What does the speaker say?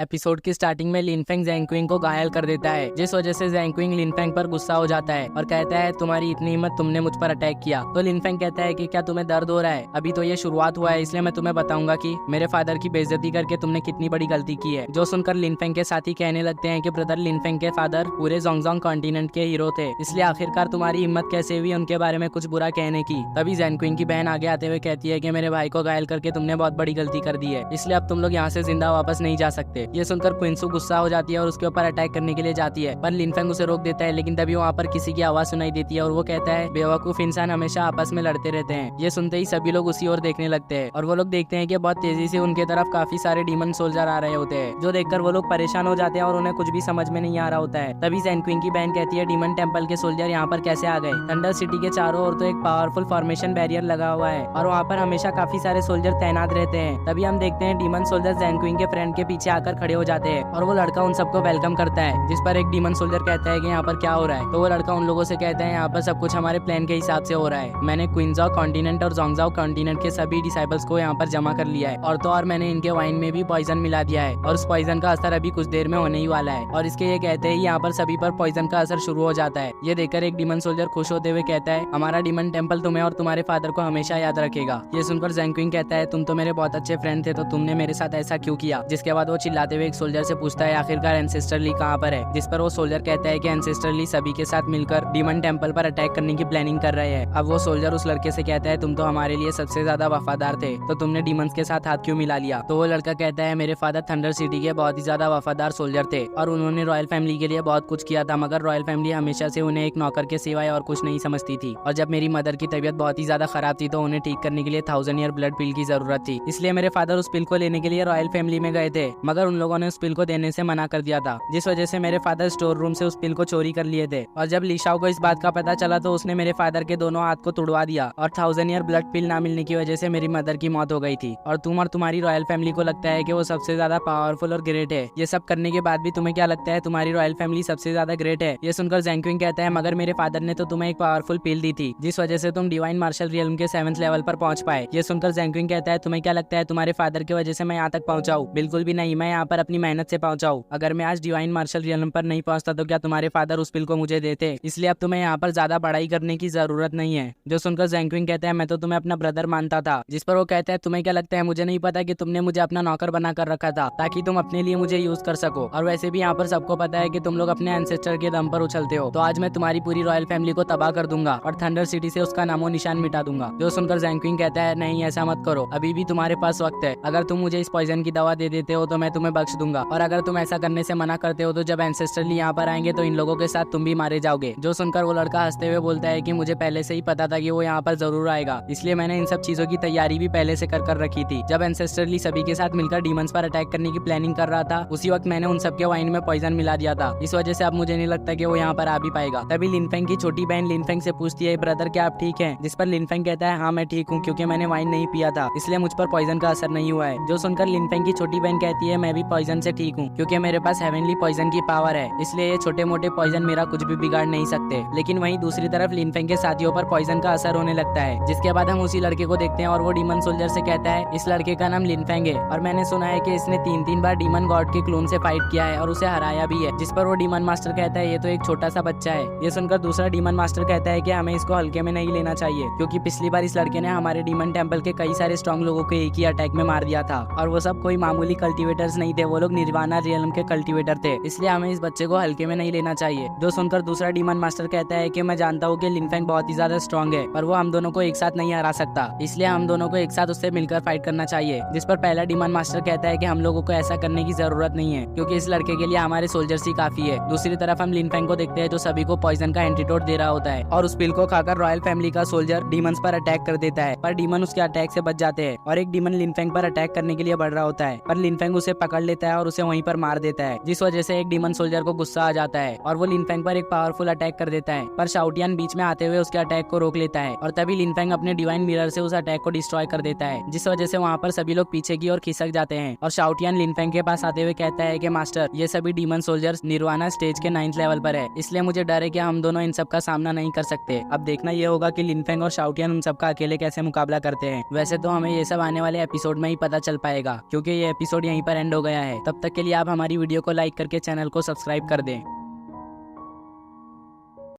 Episode की starting में Linfeng Zhang को घायल कर देता है, जिस वजह से ज़ैंग लिनफेंग पर गुस्सा हो जाता है और कहता है तुम्हारी इतनी हिम्मत, तुमने मुझ पर अटैक किया। तो लिनफेंग कहता है कि क्या तुम्हें दर्द हो रहा है? अभी तो ये शुरुआत हुआ है, इसलिए मैं तुम्हें बताऊंगा कि मेरे फादर की बेइज्जती करके तुमने कितनी बड़ी गलती की है। जो सुनकर लिनफेंग के साथी कहने लगते हैं कि ब्रदर, लिनफेंग के फादर पूरे जोंगजोंग कॉन्टिनेंट के हीरो थे, इसलिए आखिरकार तुम्हारी हिम्मत कैसे हुई उनके बारे में कुछ बुरा कहने की। तभी ज़ैंग की बहन आगे आते हुए कहती है कि मेरे भाई को घायल करके तुमने बहुत बड़ी गलती कर दी है, इसलिए अब तुम लोग यहाँ से जिंदा वापस नहीं जा सकते। ये सुनकर क्विंसू गुस्सा हो जाती है और उसके ऊपर अटैक करने के लिए जाती है, पर लिनफेंग उसे रोक देता है। लेकिन तभी वहाँ पर किसी की आवाज सुनाई देती है और वो कहता है बेवकूफ इंसान हमेशा आपस में लड़ते रहते हैं। ये सुनते ही सभी लोग उसी ओर देखने लगते हैं और वो लोग देखते हैं कि बहुत तेजी से उनके तरफ काफी सारे डीमन सोल्जर आ रहे होते हैं, जो देखकर वो लोग परेशान हो जाते हैं और उन्हें कुछ भी समझ में नहीं आ रहा होता है। तभी ज़ैंग की बहन कहती है डीमन टेंपल के सोल्जर यहाँ पर कैसे आ गए? थंडर सिटी के चारों ओर तो एक पावरफुल फॉर्मेशन बैरियर लगा हुआ है और वहाँ पर हमेशा काफी सारे सोल्जर तैनात रहते हैं। तभी हम देखते हैं डीमन सोल्जर ज़ैंग के फ्रेंड के पीछे आकर खड़े हो जाते हैं और वो लड़का उन सबको वेलकम करता है, जिस पर एक डीमन सोल्जर कहता है कि यहाँ पर क्या हो रहा है। तो वो लड़का उन लोगों से कहता है यहाँ पर सब कुछ हमारे प्लान के हिसाब से हो रहा है। मैंने क्विंजाओ कॉन्टिनेंट और जोंगजाओ कॉन्टिनेंट के सभी डिसाइबल्स को यहाँ पर जमा कर लिया है और मैंने इनके वाइन में भी पॉइजन मिला दिया है और उस पॉइजन का असर अभी कुछ देर में होने ही वाला है। और इसके ये कहते हैं यहाँ पर सभी पर पॉइजन का असर शुरू हो जाता है। ये देखकर एक डीमन सोल्जर खुश होते हुए कहता है हमारा डीमन टेंपल तुम्हें और तुम्हारे फादर को हमेशा याद रखेगा। ये सुनकर ज़ैंग कहता है तुम तो मेरे बहुत अच्छे फ्रेंड थे, तो तुमने मेरे साथ ऐसा क्यों किया? जिसके बाद वो चिल्लाते हुए एक सोल्जर से पूछता है आखिरकार एंसेस्टर ली कहाँ पर है? जिस पर वो सोल्जर कहता है कि एंसेस्टर ली सभी के साथ मिलकर डीमन टेंपल पर अटैक करने की प्लानिंग कर रहे हैं। अब वो सोल्जर उस लड़के से कहता है तुम तो हमारे लिए सबसे ज्यादा वफादार थे, तो तुमने डीमंस के साथ हाथ क्यों मिला लिया? तो वो लड़का कहता है मेरे फादर थंडर सिटी के बहुत ही ज्यादा वफादार सोल्जर थे और उन्होंने रॉयल फैमिली के लिए बहुत कुछ किया था, मगर रॉयल फैमिली हमेशा से उन्हें एक नौकर के सिवाय और कुछ नहीं समझती थी। और जब मेरी मदर की तबीयत बहुत ही ज्यादा खराब थी तो उन्हें ठीक करने के लिए 1000 ईयर ब्लड पिल की जरूरत थी, इसलिए मेरे फादर उस पिल को लेने के लिए रॉयल फैमिली में गए थे, मगर उन लोगों ने उस पिल को देने से मना कर दिया था, जिस वजह से मेरे फादर स्टोर रूम से उस पिल को चोरी कर लिए थे। और जब लीशाओ को इस बात का पता चला तो उसने मेरे फादर के दोनों हाथ को तुड़वा दिया और 1000 ईयर ब्लड पिल ना मिलने की वजह से मेरी मदर की मौत हो गई थी। और तुम और तुम्हारी रॉयल फैमिली को लगता है कि वो सबसे ज्यादा पावरफुल और ग्रेट है। ये सब करने के बाद भी तुम्हें क्या लगता है तुम्हारी रॉयल फैमिली सबसे ज्यादा ग्रेट है? ये सुनकर ज़ैंग कहता है मगर मेरे फादर ने तो तुम्हें एक पावरफुल पिल दी थी, जिस वजह से तुम डिवाइन मार्शल रियल्म के 7th लेवल पर पहुंच पाए। ये सुनकर ज़ैंग कहता है तुम्हें क्या लगता है तुम्हारे फादर की वजह से मैं यहाँ तक पहुंचा हूँ? बिल्कुल भी नहीं, मैं यहाँ पर अपनी मेहनत से पहुंचा हूँ। अगर मैं आज डिवाइन मार्शल रियल्म पर नहीं पहुंचता तो क्या तुम्हारे फादर उस पिल को मुझे देते? इसलिए अब तुम्हें यहाँ पर ज्यादा पढ़ाई करने की जरूरत नहीं है। जो सुनकर ज़ैंग कहता है मैं तो तुम्हें अपना ब्रदर मानता था। जिस पर वो कहता है तुम्हें क्या लगता है मुझे नहीं पता कि तुमने मुझे अपना नौकर बना कर रखा था ताकि तुम अपने लिए मुझे यूज कर सको, और वैसे भी यहाँ पर सबको पता है कि तुम लोग अपने एंसेस्टर के दम पर उछलते हो, तो आज मैं तुम्हारी पूरी रॉयल फैमिली को तबाह कर दूंगा और थंडर सिटी से उसका नामो निशान मिटा दूंगा। जो सुनकर ज़ैंग कहता है नहीं, ऐसा मत करो, अभी भी तुम्हारे पास वक्त है। अगर तुम मुझे इस पॉइजन की दवा दे देते हो तो मैं तुम्हें बख्श दूंगा, और अगर तुम ऐसा करने से मना करते हो तो जब एंसेस्टरली यहाँ पर आएंगे तो इन लोगों के साथ तुम भी मारे जाओगे। जो सुनकर वो लड़का हंसते हुए बोलता है कि मुझे पहले से ही पता था कि वो यहाँ पर जरूर आएगा, इसलिए मैंने इन सब चीजों की तैयारी भी पहले से कर रखी थी। जब एंसेस्टरली सभी के साथ मिलकर डीमंस पर अटैक करने की प्लानिंग कर रहा था उसी वक्त मैंने उन सबके वाइन में पॉइजन मिला दिया था, इस वजह से अब मुझे नहीं लगता कि वो यहाँ पर आ भी पाएगा। तभी लिनफेंग की छोटी बहन लिनफेंग से पूछती है ब्रदर क्या आप ठीक हैं? जिस पर लिनफेंग कहता है हाँ मैं ठीक हूँ, क्योंकि मैंने वाइन नहीं पिया था इसलिए मुझ पर पॉइजन का असर नहीं हुआ है। जो सुनकर लिनफेंग की छोटी बहन कहती है मैं भी पॉइजन से ठीक हूँ, क्योंकि मेरे पास हेवनली पॉइजन की पावर है, इसलिए ये छोटे मोटे पॉइजन मेरा कुछ भी बिगाड़ नहीं सकते। लेकिन वहीं दूसरी तरफ लिनफेंग के साथियों पर पॉइजन का असर होने लगता है, जिसके बाद हम उसी लड़के को देखते हैं और वो डीमन सोल्जर से कहता है इस लड़के का नाम लिनफेंग है और मैंने सुना है कि इसने 3 बार डीमन गॉड के क्लोन से फाइट किया है और उसे हराया भी है। जिस पर वो डीमन मास्टर कहता है ये तो एक छोटा सा बच्चा है। ये सुनकर दूसरा डीमन मास्टर कहता है कि हमें इसको हल्के में नहीं लेना चाहिए, क्योंकि पिछली बार इस लड़के ने हमारे डीमन टेंपल के कई सारे स्ट्रॉन्ग लोगों को एक ही अटैक में मार दिया था और वो सब कोई मामूली कल्टिवेटर्स नहीं थे, वो लोग निर्वाणा रियल्म के कल्टिवेटर थे, इसलिए हमें इस बच्चे को हल्के में नहीं लेना चाहिए। जो सुनकर दूसरा डीमन मास्टर कहता है कि मैं जानता हूँ कि लिनफेंग बहुत ही ज्यादा स्ट्रॉन्ग है पर वो हम दोनों को एक साथ नहीं हरा सकता, इसलिए हम दोनों को एक साथ उससे मिलकर फाइट करना चाहिए। जिस पर पहला डीमन मास्टर कहता है कि हम लोगों को ऐसा करने की जरूरत नहीं है, क्योंकि इस लड़के के लिए हमारे सोल्जर्स ही काफी है। दूसरी तरफ हम लिनफेंग को देखते हैं जो सभी को पॉइजन का एंटीडोट दे रहा होता है और उस पिल को खाकर रॉयल फैमिली का सोल्जर डीमंस पर अटैक कर देता है, पर डीमन उसके अटैक से बच जाते हैं और एक डीमन लिनफेंग पर अटैक करने के लिए बढ़ रहा होता है, पर लिनफेंग उसे पकड़ लेता है और उसे वहीं पर मार देता है, जिस वजह से एक डीमन सोल्जर को गुस्सा आ जाता है और वो लिनफेंग पर एक पावरफुल अटैक कर देता है, पर शाउटियन बीच में आते हुए उसके अटैक को रोक लेता है और तभी लिनफेंग अपने डिवाइन मिरर से उस अटैक को डिस्ट्रॉय कर देता है, जिस वजह से वहाँ पर सभी लोग पीछे की ओर खिसक जाते हैं और शाउटियन लिनफेंग के पास आते हुए कहता है कि मास्टर ये सभी डीमन सोल्जर्स निर्वाणा स्टेज के 9th लेवल पर है, इसलिए मुझे डर है कि हम दोनों इन सब का सामना नहीं कर सकते। अब देखना ये होगा कि लिनफेंग और शाउटियन उन सबका अकेले कैसे मुकाबला करते हैं। वैसे तो हमें ये सब आने वाले एपिसोड में ही पता चल पाएगा, क्योंकि ये एपिसोड यहीं पर एंड हो गया। गया है। तब तक के लिए आप हमारी वीडियो को लाइक करके चैनल को सब्सक्राइब कर दें।